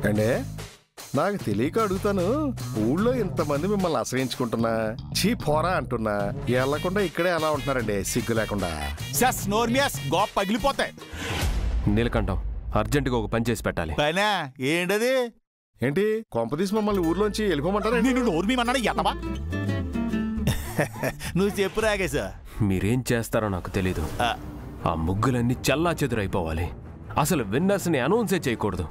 అంటే నాకు తెలియక అడుగుతాను, ఊళ్ళో ఇంతమంది మిమ్మల్ని అసహించుకుంటున్నా, చీ పోరా అంటున్నా, వెళ్లకుండా ఇక్కడే ఎలా ఉంటున్నారండి సిగ్గు లేకుండా? గోప పగిలిపోతాయి. నీలకంఠం, అర్జెంటుగా ఒక పని చేసి పెట్టాలి. పైనా ఏంటది? ఏంటి కొంపదీసి మమ్మల్ని ఊర్లోంచి వెళ్ళిపోమంటారా? నేను నోర్మీమన్నాడు ఎత్తవా? నువ్వు చెప్పు రాకేశ. మీరేం చేస్తారో నాకు తెలీదు. ఆ ముగ్గులన్నీ చల్లా చెదురైపోవాలి. అసలు విన్నర్స్ని అనౌన్సే చేయకూడదు.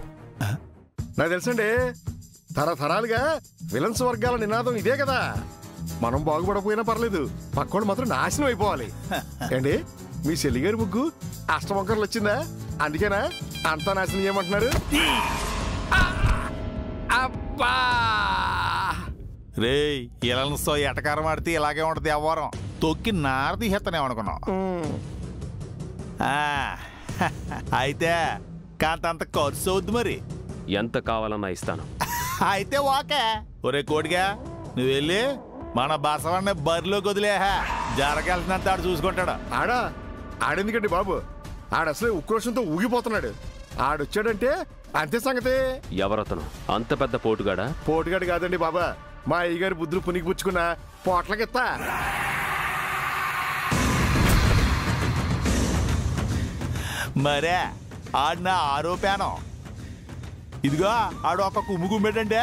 నాకు తెలుసండి, తరతరాలుగా విలన్స్ వర్గాల నినాదం ఇదే కదా. మనం బాగుపడపోయినా పర్లేదు, పక్కోడు మాత్రం నాశనం అయిపోవాలి. ఏంటి మీ చెల్లిగారి ముగ్గు అష్టమొక్కర్లు వచ్చిందా? అందుకేనా అంతా నాశనం చేయమంటున్నారు? అబ్బా రే, ఇళ్ళతో ఎటకారం ఆడితే ఇలాగే ఉంటది. వ్యవహారం తొక్కి నారది హెత్తనేమనుకున్నావు. అయితే కాంతంత ఖర్చు అవుద్ది. మరి ఎంత కావాలన్నా ఇస్తాను. అయితే ఓకే. ఒరే కోడిగా, నువ్వు వెళ్ళి మన బసవన్న బరిలోకి వదిలేహా. జరగాల్సినంత ఆడు చూసుకుంటాడు. ఆడెందుకండి బాబు, ఆడసలే ఉక్రోషంతో ఊగిపోతున్నాడు. ఆడొచ్చాడంటే అంతే సంగతి. ఎవరతను? అంత పెద్ద పోటుగాడా? పోటుగాడు కాదండి బాబా, మా అయ్యగారి బుద్ధులు పునికి పుచ్చుకున్న పోట్లకెత్తా. మరే ఆడు నా ఆరోపానం. ఇదిగో ఆడు ఒక కుమ్ము కుమ్మేటంటే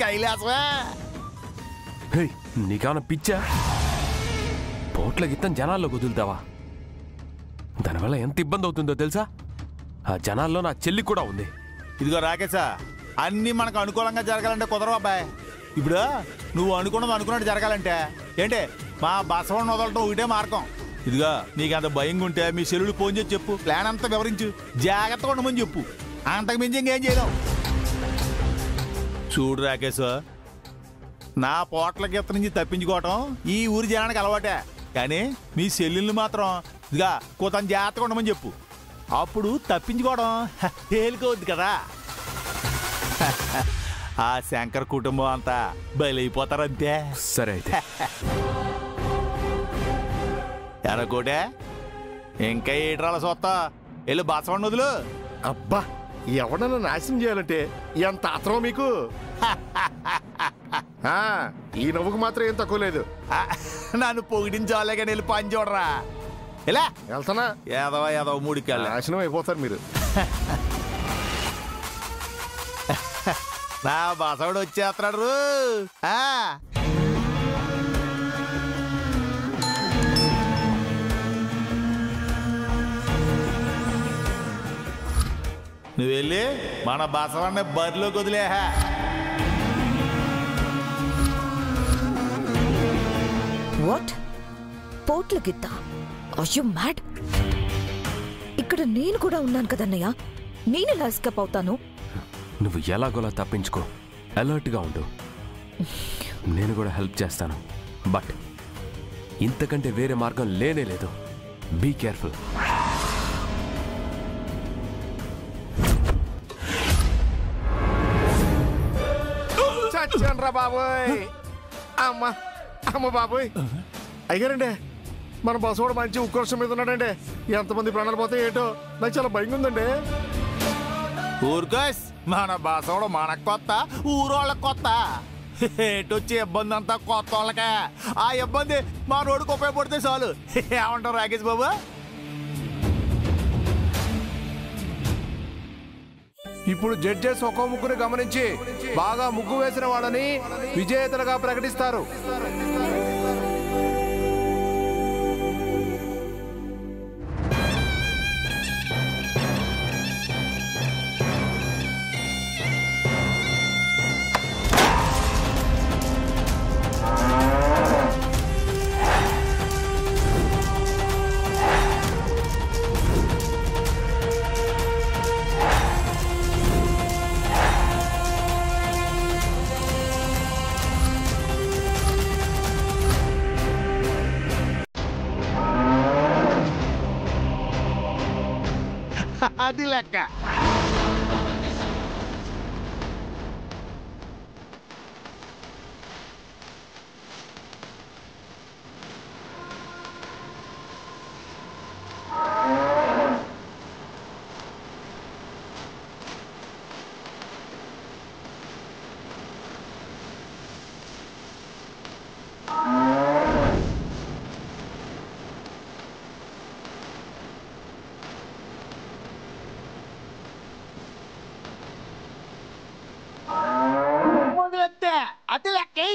కైలాసమే. నీకేమన్నా పిచ్చా? పోట్ల గిత్తం జనాల్లో కుదులుతావా? దానివల్ల ఎంత ఇబ్బంది అవుతుందో తెలుసా? ఆ జనాల్లో నా చెల్లి కూడా ఉంది. ఇదిగో రాకేశా, అన్నీ మనకు అనుకూలంగా జరగాలంటే కుదరవు అబ్బాయి. ఇప్పుడు నువ్వు అనుకున్నట్టు జరగాలంటే ఏంటి, మా బసవన్న వదలటం ఒకటే మార్గం. ఇదిగా నీకు అంత భయంగా ఉంటే మీ సెల్లుడు ఫోన్ చేసి చెప్పు, ప్లాన్ అంతా వివరించు, జాగ్రత్తగా ఉండమని చెప్పు. అంతకు మించి ఇంకేం చేయలేం. చూడు రాకేశ్, నా పోట్ల గీత నుంచి తప్పించుకోవటం ఈ ఊరి జనానికి అలవాటే. కానీ మీ సెల్లుల్ని మాత్రం ఇదిగా కూతని జాగ్రత్తగా ఉండమని చెప్పు. అప్పుడు తప్పించుకోవడం తేలికవుద్ది కదా. ఆ శంకర్ కుటుంబం అంతా బయలైపోతారంతే. సరే అయితే ఎనకోటే ఇంకా ఏట్రాల సొత్తా వెళ్ళి బసవన్న వదులు. అబ్బా, ఎవడన్నా నాశనం చేయాలంటే ఎంత ఆత్రం మీకు? ఈ నవ్వుకు మాత్రం ఏం తక్కువ లేదు. నన్ను పొగిడించాలే కానీ వెళ్ళి పని చూడరా. ఇలా వెళ్తానా? ఏదవ మూడికెళ్ళ నాశనం అయిపోతారు మీరు. నా బసవుడు వచ్చేస్తున్నాడు. నువ్వు వెళ్ళి మన బసవన్న బరిలోకి వదిలేహా. వాట్? పోట్ల గిత్త? Are you mad? ఇక్కడ నేను కూడా ఉన్నాను కదన్నయ్య, నేను ఎలా ఎస్కేప్ అవుతాను? నువ్వు ఎలాగోలా తప్పించుకో, అలర్ట్గా ఉండు. నేను కూడా హెల్ప్ చేస్తాను. బట్ ఇంతకంటే వేరే మార్గం లేనే లేదు. Be careful. చచ్చాన్రా బాబోయ్. అమ్మ బాబోయ్. అయ్యారండి, మన బసవాడు మంచి ఉక్రోషం మీద ఉన్నాడండి. ఎంతమంది ప్రాణాలు పోతాయి ఏంటో, నాకు చాలా భయంగా ఉందండి. ఊరుకోస్, మన బసవాడు మనకు కొత్త, ఊరోళ్ళకి కొత్త. ఏటొచ్చే ఇబ్బంది అంతా కొత్త వాళ్ళకే. ఆ ఇబ్బంది మా రోడ్డుకు ఉపయోగపడితే చాలు. ఏమంటారు రాకేష్ బాబు? ఇప్పుడు జడ్జెస్ ఒక్కో ముగ్గురు గమనించి బాగా ముగ్గు వేసిన వాళ్ళని విజేతలుగా ప్రకటిస్తారు. అది లెక్క. అటు లెక్కి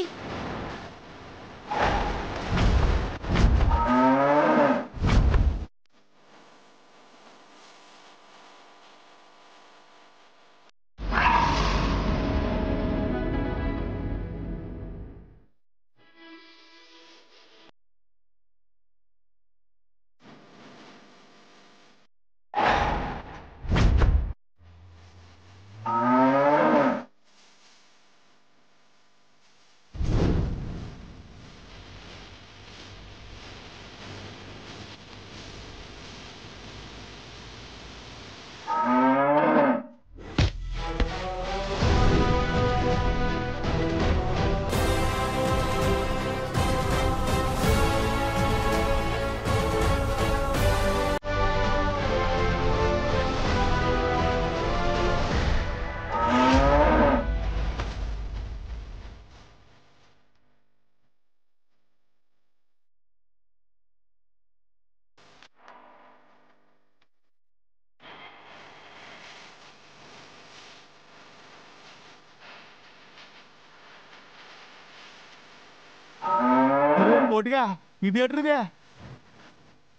కోటిగా ఇది ఎటురుదే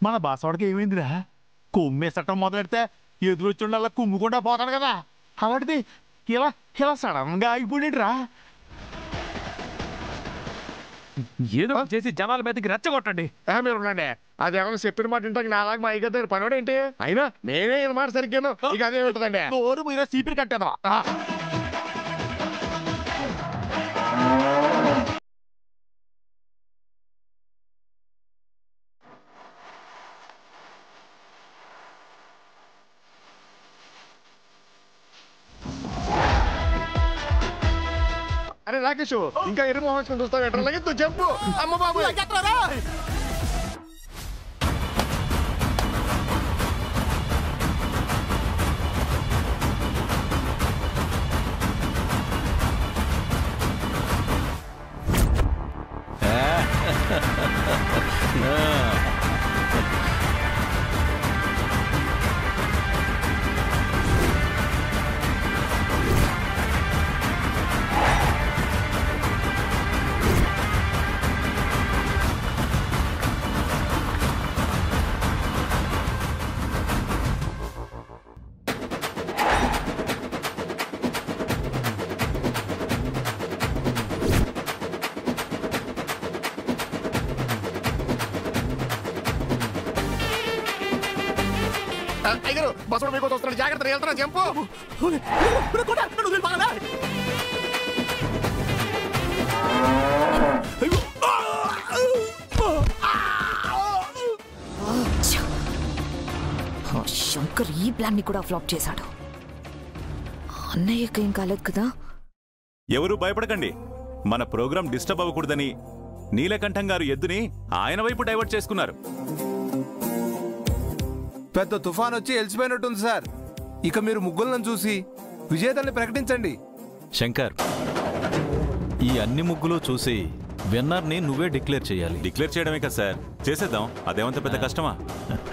మన బాసవాడికి ఏమైందిరా కొమ్మేసటం మొదలెడితే ఎదురొచ్చుండల్లా కుమ్ముకుండా పోతాడు కదా అలాంటిది ఇలా ఇలా సడన్ గా ఆగిపోయినరా ఏదో చేసి జనాల మీదకి రెచ్చగొట్టండి. మీరు ఉండండి. అదేమన్నా చెప్పిన మాట ఇంటాక నాలాగా మా అయ్య దగ్గర పనివాడు ఏంటి? అయినా నేనే ఈ మాట సరిగ్గాను ఇక అదే ఉంటుందండి. నోరు మీద సీపీలు కట్టేదా అరే రాకేష్, ఇంకా ఎరు మోహన్ చూస్తావు ఎట్లా నువ్వు చెప్పు. అమ్మ బాబు అయ్యారు బస్సు మీకు వస్తున్నాడు. జాగ్రత్త వెళ్తున్నా చెంపు. శంకర్ ఈ ప్లాన్ ని కూడా ఫ్లాప్ చేశాడు. అన్నయ్యకి ఏం కాలేదు కదా? ఎవరూ భయపడకండి. మన ప్రోగ్రాం డిస్టర్బ్ అవ్వకూడదని నీలకంఠం గారు ఎద్దుని ఆయన వైపు డైవర్ట్ చేసుకున్నారు. పెద్ద తుఫాన్ వచ్చి ఎలిసిపోయినట్టుంది సార్. ఇక మీరు ముగ్గులను చూసి విజేతల్ని ప్రకటించండి. శంకర్, ఈ అన్ని ముగ్గులు చూసి విన్నర్ని నువ్వే డిక్లేర్ చేయాలి. డిక్లేర్ చేయడమే కదా సార్, చేసేద్దాం. అదేమంత పెద్ద కష్టమా?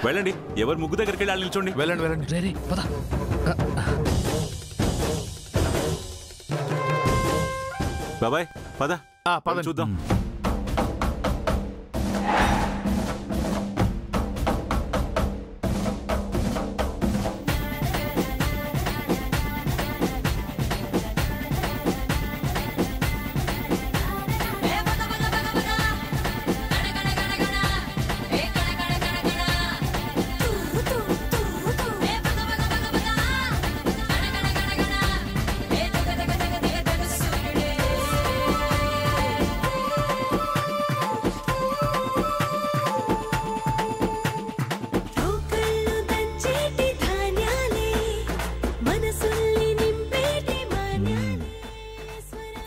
వెళ్ళండి, ఎవరు ముగ్గు దగ్గరికి వెళ్ళి నిల్చోండి. వెళ్ళండి వెళ్ళండి. బాబాయ్ పద పద చూద్దాం.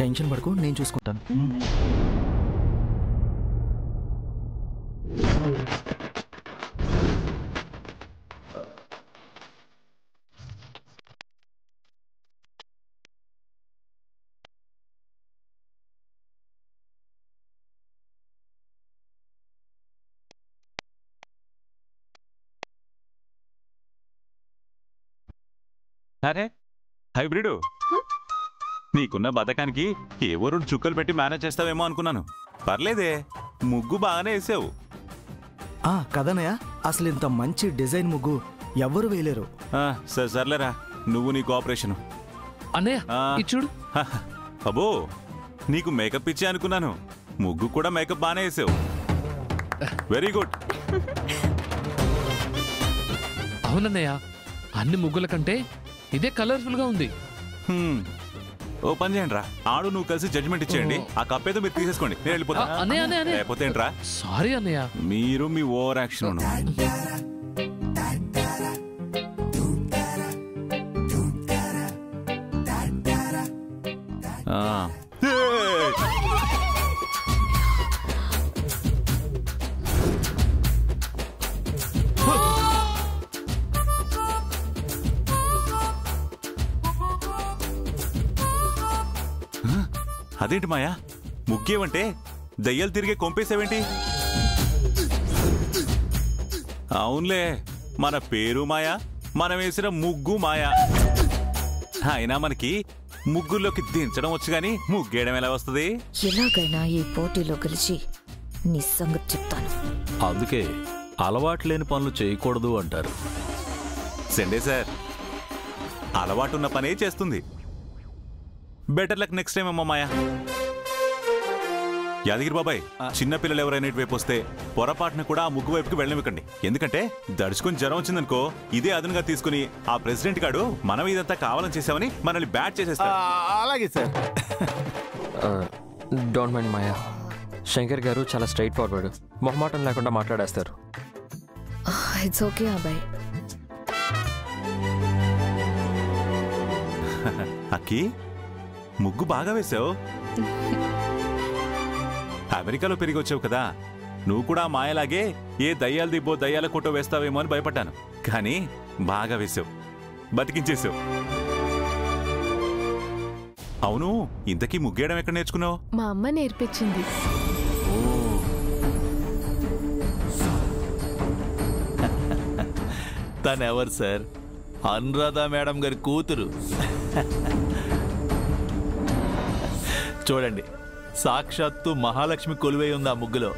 టెన్షన్ పడుకో, నేను చూసుకుంటాను. అరే హైబ్రిడ్, నీకున్న బతకానికి ఏవో 2 చుక్కలు పెట్టి మేనేజ్ చేస్తావేమో అనుకున్నాను. పర్లేదే, ముగ్గు బాగానే వేసావు. కదనయ్య, అసలు ఇంత మంచి డిజైన్ ముగ్గు ఎవ్వరు వేయలేరు. సర్లేరా, నువ్వు నీ కోఆపరేషన్. అన్నయ్య చూడు. అబ్బో, నీకు మేకప్ ఇచ్చే అనుకున్నాను. ముగ్గు కూడా మేకప్ బాగానే వేసావు. Very good. అవునన్నయ్య, అన్ని ముగ్గుల కంటే ఇదే కలర్ఫుల్ గా ఉంది. ఓ పని చేయండి రా, ఆడు నువ్వు కలిసి జడ్జిమెంట్ ఇచ్చేయండి. ఆ కప్ ఏదో మీరు తీసేసుకోండి, నేను వెళ్ళిపోతా. లేకపోతే ఏంట్రా? సారీ అన్నయ్య. మీరు మీ ఓవర్ యాక్షన్. అదేంటి మాయా, ముగ్గేవంటే దయ్యాలు తిరిగే కొంపేసేవేంటి? అవునులే, మన పేరు మాయా, మనం వేసిన ముగ్గు మాయా. అయినా మనకి ముగ్గుల్లోకి దించడం వచ్చు గాని ముగ్గేయడం ఎలా వస్తుంది? ఎలాగైనా ఈ పోటీలో గెలిచి నీ సంగతి చెప్తాను. అందుకే అలవాటు లేని పనులు చేయకూడదు అంటారు. సండే సార్, అలవాటున్న పనే చేస్తుంది. బెటర్ లక్ నెక్స్ట్ టైం అమ్మా మాయా. యాదగిరి బాబాయ్, చిన్నపిల్లలు ఎవరైనా ఇటువైపు వస్తే పొరపాటున కూడా ఆ ముగ్గు వైపుకి వెళ్ళనివ్వకండి. ఎందుకంటే దడుచుకుని జ్వరం వచ్చిందనుకో, ఇదే అదునుగా తీసుకుని ఆ ప్రెసిడెంట్ గాడు మనం ఇదంతా కావాలని చేసామని మనల్ని బ్యాట్ చేసేస్తారు. అలాగే సార్. డోంట్ మైండ్ మాయా, శంకర్ గారు చాలా స్ట్రైట్ ఫార్వర్డ్, మొహమాటం లేకుండా మాట్లాడేస్తారు. ఇట్స్ ఓకే అబ్బాయి. అక్కి, ముగ్గు బాగా వేసావు. అమెరికాలో పెరిగి వచ్చావు కదా, నువ్వు కూడా మాయలాగే ఏ దయ్యాల దిబ్బో దయ్యాల కొట్టో వేస్తావేమో అని భయపడ్డాను. కానీ బాగా వేసావు, బతికించేసావు. అవును, ఇంతకీ ముగ్గేయడం ఎక్కడ నేర్చుకున్నావు? మా అమ్మ నేర్పించింది. తనెవరు సార్? అనురాధ మేడం గారి కూతురు. చూడండి, సాక్షాత్తు మహాలక్ష్మి కొలువై ఉంది ఆ ముగ్గులో.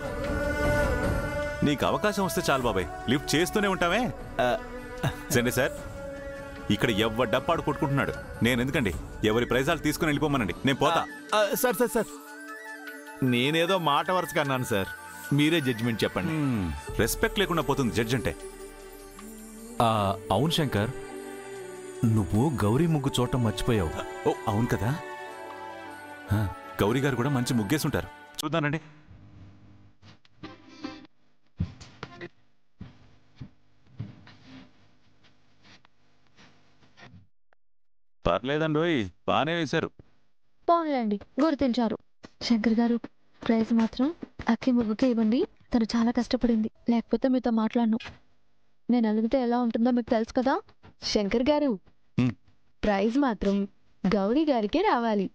నీకు అవకాశం వస్తే చాలు బాబాయ్, లిఫ్ట్ చేస్తూనే ఉంటామే. సరే సార్, ఇక్కడ ఎవరి డప్పాడు కొట్టుకుంటున్నాడు. నేను ఎందుకండి, ఎవరి ప్రైజాలు తీసుకుని వెళ్ళిపోమనండి, నేను పోతా. సార్ సార్ సార్, నేనేదో మాట వరుసగా అన్నాను సార్, మీరే జడ్జిమెంట్ చెప్పండి. రెస్పెక్ట్ లేకుండా పోతుంది జడ్జ్ అంటే. అవును శంకర్, నువ్వు గౌరీ ముగ్గు చూడటం మర్చిపోయావు. ఓ అవును కదా, గౌరీ గారు కూడా మంచి ముగ్గేసుంటారు. చూద్దానండి. పర్లేదండి, బాగానే వేశారు. పోన్లేండి, గుర్తించారు. శంకర్ గారు, ప్రైజ్ మాత్రం అక్కి ముగ్గుకే ఇవ్వండి. తను చాలా కష్టపడింది, లేకపోతే మీతో మాట్లాడను. నేను అడిగితే ఎలా ఉంటుందో మీకు తెలుసు కదా. శంకర్ గారు, ప్రైజ్ మాత్రం గౌరీ గారికే రావాలి.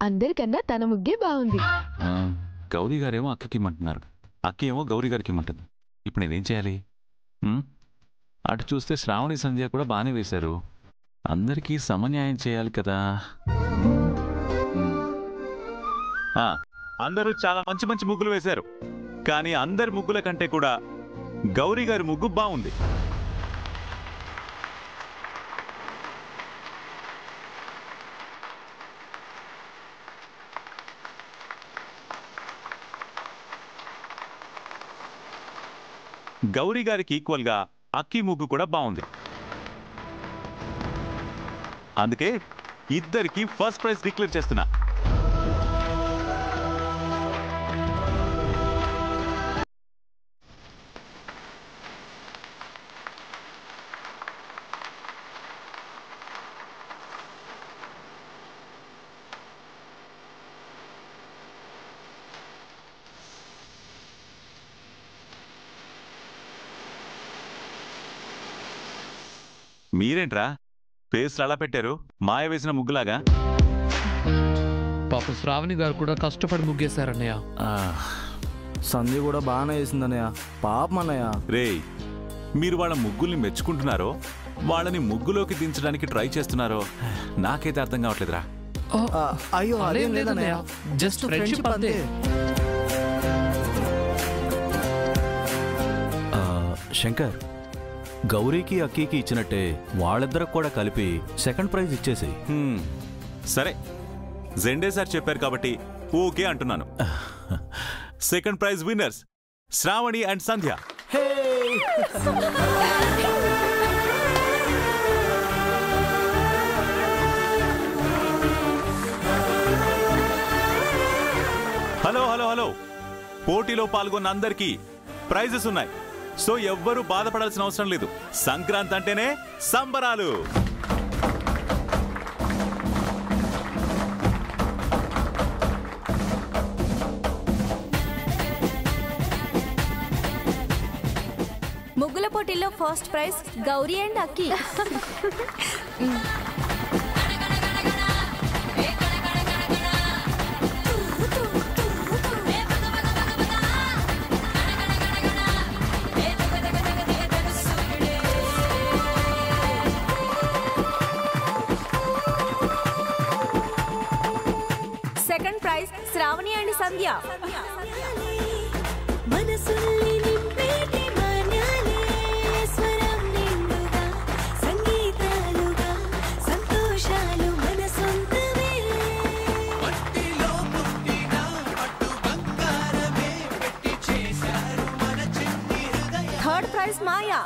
అందరికన్నా తన ముగ్గే బాగుంది. గౌరీ గారేమో అక్కకి ఇమ్మంటున్నారు, అక్క ఏమో గౌరీ గారికి ఇమ్మంటుంది. ఇప్పుడు నేనేం చేయాలి? అటు చూస్తే శ్రావణి సంధ్య కూడా బాగానే వేశారు. అందరికీ సమన్యాయం చేయాలి కదా. అందరూ చాలా మంచి మంచి ముగ్గులు వేశారు, కానీ అందరి ముగ్గుల కంటే కూడా గౌరీ గారి ముగ్గు బాగుంది. గౌరీ గారికి ఈక్వల్ గా అక్కి ముగ్గు కూడా బాగుంది. అందుకే ఇద్దరికి ఫస్ట్ ప్రైజ్ డిక్లేర్ చేస్తున్నా. మీరేంట్రా పేస్ట్లు అలా పెట్టారు, మాయ వేసిన ముగ్గులాగా? పాప శ్రావణి గారు కూడా కష్టపడి ముగ్గేశారన్నయ్య. సంధ్య కూడా బాగానే వేసిందన్నయ్య, పాపం అన్నయ్య. రేయ్, మీరు వాళ్ళ ముగ్గుల్ని మెచ్చుకుంటున్నారో వాళ్ళని ముగ్గులోకి దించడానికి ట్రై చేస్తున్నారో నాకైతే అర్థం కావట్లేదురా. అయ్యో అదేం లేదన్నయ్య, జస్ట్ ఫ్రెండ్షిప్ అంతే. శంకర్, గౌరీకి అక్కీకి ఇచ్చినట్టే వాళ్ళిద్దరికి కూడా కలిపి సెకండ్ ప్రైజ్ ఇచ్చేసేయి. సరే, జెండే సార్ చెప్పారు కాబట్టి ఓకే అంటున్నాను. Second prize winners Shravani and Sandhya. Hello hello hello, పోటీలో పాల్గొన్న అందరికీ ప్రైజెస్ ఉన్నాయి. సో ఎవ్వరూ బాధపడాల్సిన అవసరం లేదు. సంక్రాంతి అంటేనే సంబరాలు. ముగ్గుల పోటీల్లో first prize Gowri and Akki. Second prize Sravani and Sandhya. Third prize Maya.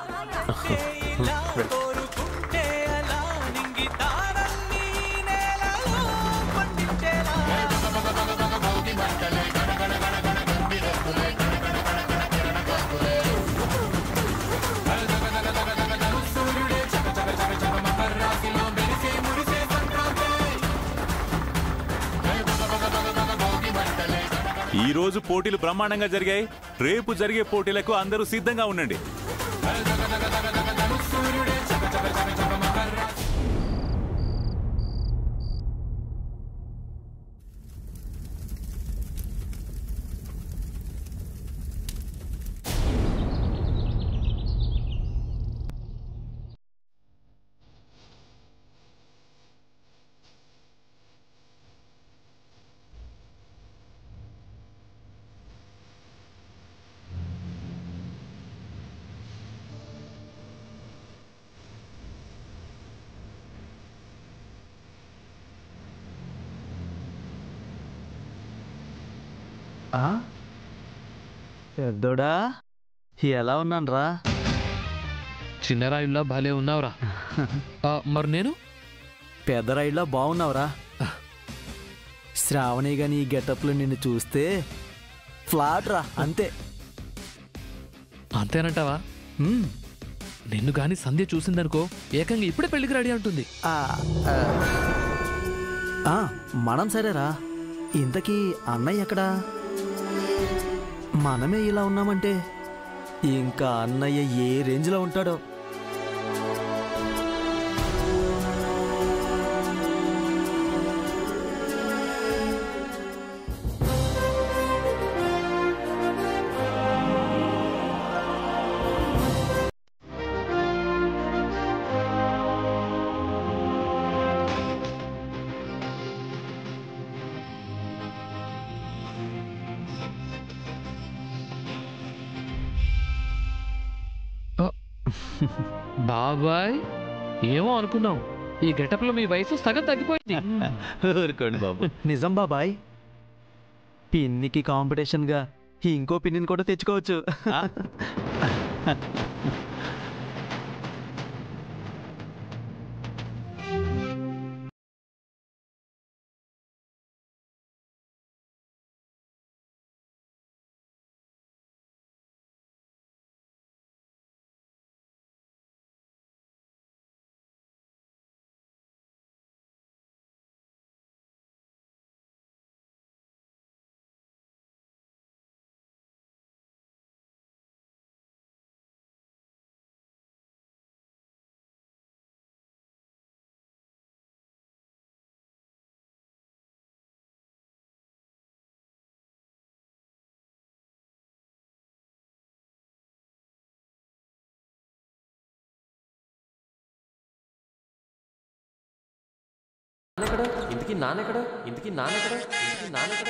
ఈ రోజు పోటీలు బ్రహ్మాండంగా జరిగాయి. రేపు జరిగే పోటీలకు అందరూ సిద్ధంగా ఉండండి. పెద్దోడా, ఎలా ఉన్నాను రా? చిన్నరాయుల్లా భలే ఉన్నావురా. మరి నేను పెద్దరాయిలా బాగున్నావురా. శ్రావణి గాని ఈ గెటప్లో నిన్ను చూస్తే ఫ్లాట్ రా, అంతే. అంతేనంటావా? నిన్ను గాని సంధ్య చూసిందనుకో, ఏకంగా ఇప్పుడే పెళ్లికి రెడీ అంటుంది. మనం సరేరా. ఇంతకీ అన్నయ్య ఎక్కడా? మనమే ఇలా ఉన్నామంటే ఇంకా అన్నయ్య ఏ రేంజ్లో ఉంటాడో. బాబాయ్, ఏమో అనుకున్నాం, ఈ గెటప్ లో మీ వయసు సగం తగ్గిపోయింది. ఊరుకోండి బాబు. నిజం బాబాయ్, పిన్నికి కాంపిటీషన్ గా ఇంకో పిన్నిని కూడా తెచ్చుకోవచ్చు. ఇంతకీ నాన్నెక్కడ ఇంతకీ నాన్నెక్కడ ఇంతకీ నాన్నెక్కడ